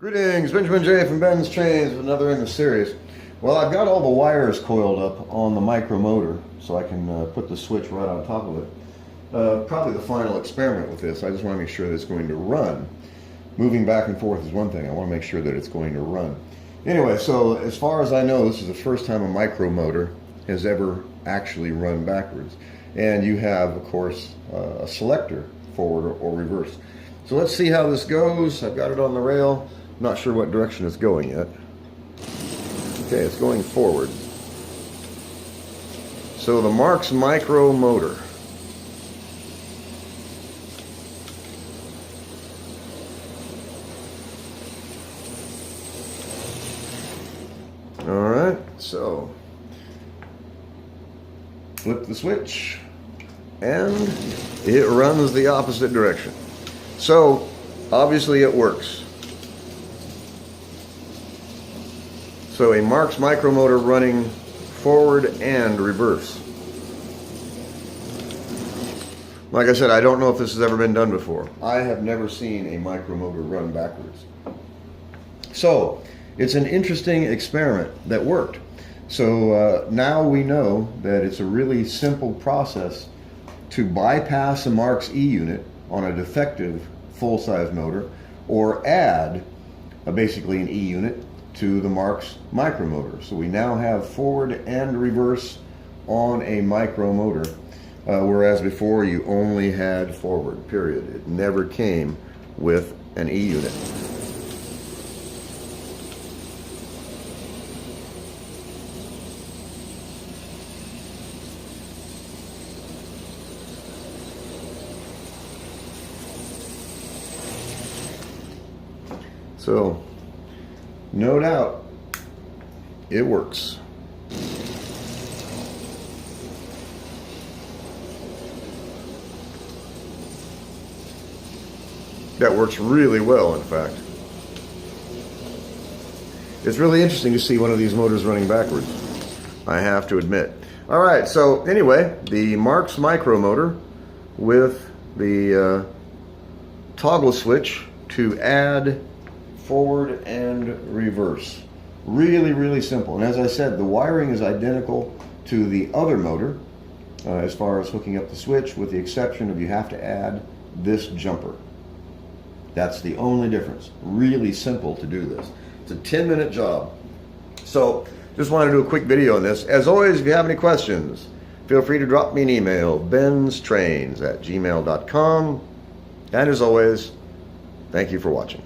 Greetings, Benjamin J from BENZTRAINZ with another in the series. Well, I've got all the wires coiled up on the micro motor so I can put the switch right on top of it. Probably the final experiment with this. I just want to make sure that it's going to run. Moving back and forth is one thing. I want to make sure that it's going to run. Anyway, so as far as I know, this is the first time a micro motor has ever actually run backwards. And you have, of course, a selector, forward or reverse. So let's see how this goes. I've got it on the rail. Not sure what direction it's going yet. Okay, it's going forward. So the Marx micro motor. Alright, so flip the switch and it runs the opposite direction. So obviously it works. So a Marx micromotor running forward and reverse. Like I said, I don't know if this has ever been done before. I have never seen a micromotor run backwards. So it's an interesting experiment that worked. So now we know that it's a really simple process to bypass a Marx E unit on a defective full-size motor or add basically an E unit to the Marx micromotor. So we now have forward and reverse on a micromotor, whereas before you only had forward, period. It never came with an E unit. So no doubt, it works. That works really well, in fact. It's really interesting to see one of these motors running backwards, I have to admit. All right, so anyway, the Marx micro motor with the toggle switch to add forward and reverse. Really, really simple. And as I said, the wiring is identical to the other motor as far as hooking up the switch, with the exception of you have to add this jumper. That's the only difference. Really simple to do this. It's a 10-minute job. So just wanted to do a quick video on this. As always, if you have any questions, feel free to drop me an email, benztrains@gmail.com. And as always, thank you for watching.